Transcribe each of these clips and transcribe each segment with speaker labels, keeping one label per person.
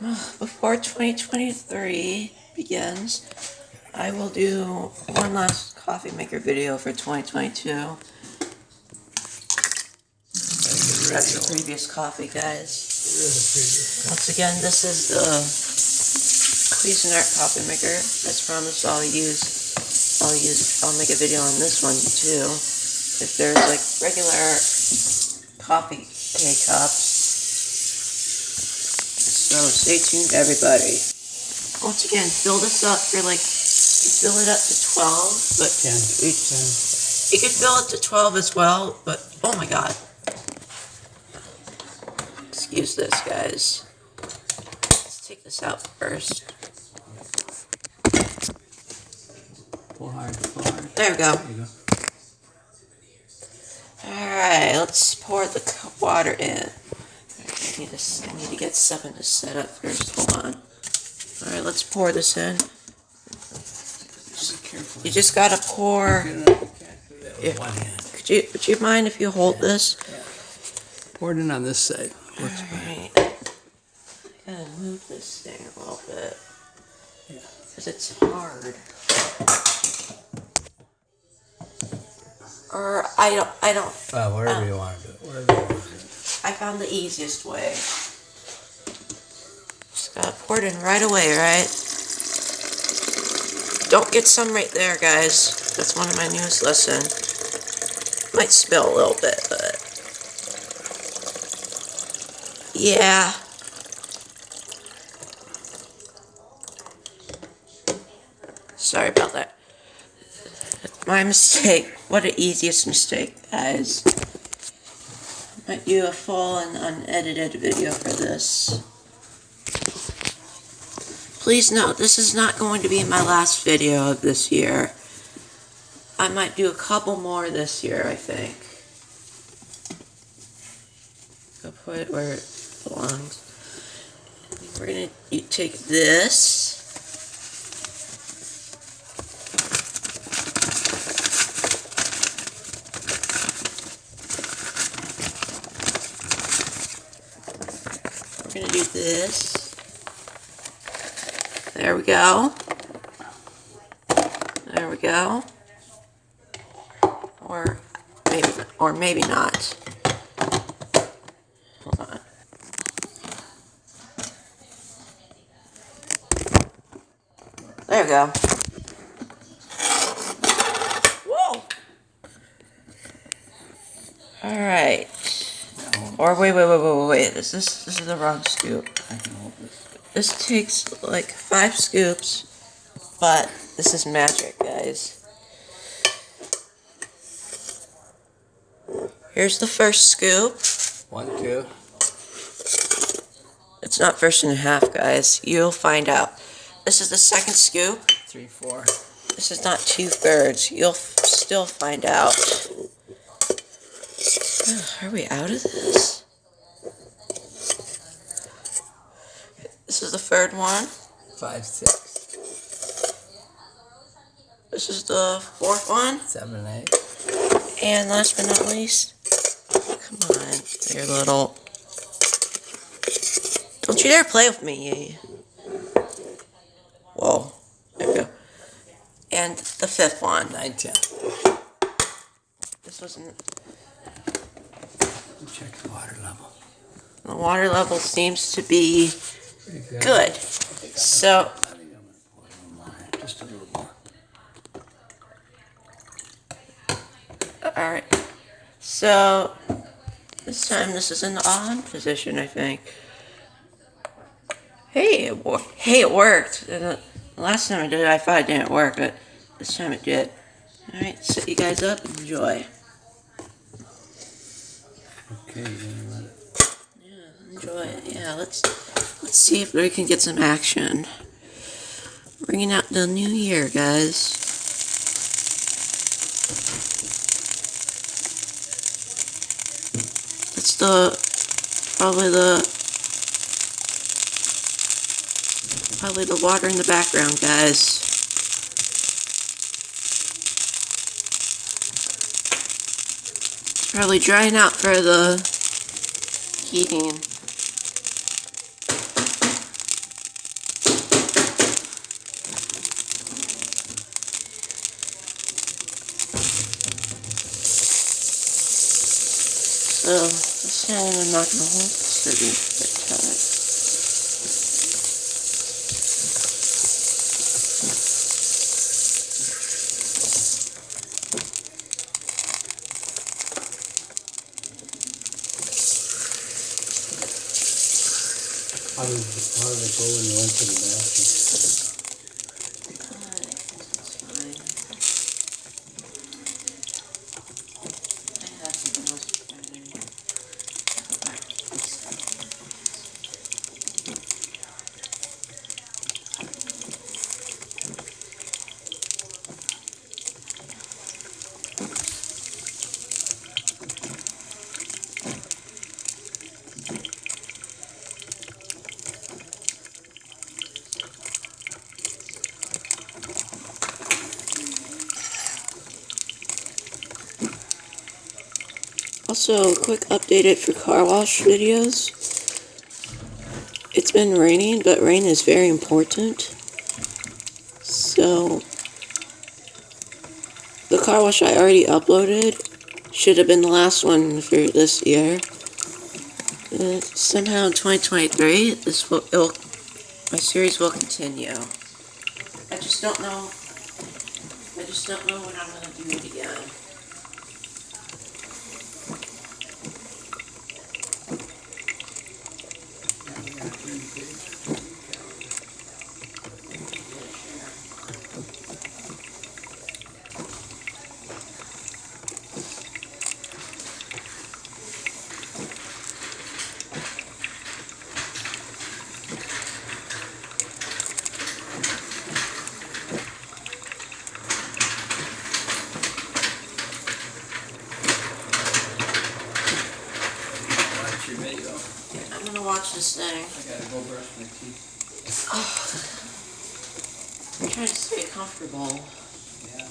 Speaker 1: Before 2023 begins, I will do one last coffee maker video for 2022. That's the previous coffee, guys. Once again, this is the Cuisinart coffee maker. As promised, I'll make a video on this one too. If there's like regular coffee K-cups. So stay tuned, everybody. Once again, fill this up for fill it up to 12, but
Speaker 2: 10.
Speaker 1: You could fill it to 12 as well, but oh my god. Excuse this, guys. Let's take this out first.
Speaker 2: Pull hard, pull hard.
Speaker 1: There we go.
Speaker 2: There you go.
Speaker 1: Alright, let's pour the water in. I need to get something to set up first. Hold on. Alright, let's pour this in. You just gotta pour. Yeah. Would you mind if you hold this?
Speaker 2: Pour it in on this side.
Speaker 1: Alright. I gotta move this thing a little bit. Because it's hard. Or I don't.
Speaker 2: Whatever you want to do. Whatever you want to do.
Speaker 1: I found the easiest way. Just gotta pour it in right away, right? Don't get some right there, guys. That's one of my newest lessons. Might spill a little bit, but yeah. Sorry about that. My mistake. What an easiest mistake, guys. Might do a full and unedited video for this. Please note, this is not going to be my last video of this year. I might do a couple more this year, I think. Go put it where it belongs. We're going to take this. We're going to do this. There we go. There we go. Or maybe not. Hold on. There we go. Whoa! Alright. Or wait. This is the wrong scoop.
Speaker 2: I can hold this.
Speaker 1: This takes like 5 scoops, but this is magic, guys. Here's the first scoop.
Speaker 2: 1, 2.
Speaker 1: It's not first and a half, guys. You'll find out. This is the second scoop.
Speaker 2: 3, 4.
Speaker 1: This is not 2/3. You'll still find out. Are we out of this? This is the third one.
Speaker 2: 5, 6.
Speaker 1: This is the fourth one.
Speaker 2: 7, 8.
Speaker 1: And last but not least, come on, you're little. Don't you dare play with me. Whoa. There we go. And the fifth one.
Speaker 2: 9, 10.
Speaker 1: This wasn't.
Speaker 2: Check the water level.
Speaker 1: The water level seems to be
Speaker 2: Pretty
Speaker 1: good. So.
Speaker 2: I think I'm going to pour a little more. Just a little more.
Speaker 1: Alright. So. This time this is in the on position, I think. Hey, it worked. The last time I did it, I thought it didn't work, but this time it did. Alright, sit you guys up and enjoy.
Speaker 2: Okay, you're gonna let it.
Speaker 1: Yeah, enjoy it. Yeah, let's see if we can get some action. Bringing out the new year, guys. It's probably the water in the background, guys. It's probably drying out for the heating. So this time I'm not going to hold this steady for time.
Speaker 2: How did it go when you went to the bathroom?
Speaker 1: It's fine. I have something else to try to go back to this. Also, a quick update for car wash videos. It's been raining, but rain is very important. So, the car wash I already uploaded should have been the last one for this year. Somehow in 2023, my series will continue. I just don't know when I'm going to do it again.
Speaker 2: Watch your video.
Speaker 1: I'm going to watch this thing.
Speaker 2: I gotta go brush my teeth.
Speaker 1: I'm trying to stay comfortable.
Speaker 2: Yeah.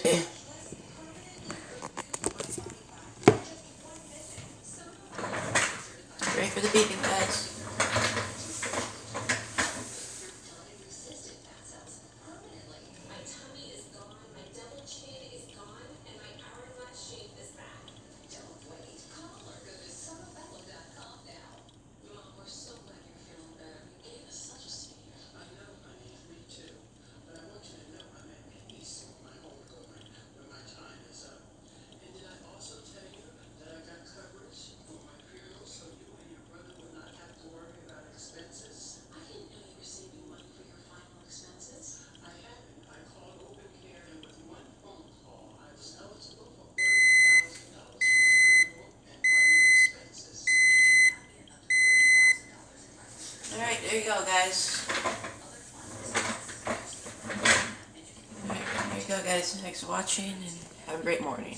Speaker 1: Ready for the beeping, guys? Alright, there you go, guys. Alright, there you go, guys. Thanks for watching, and have a great morning.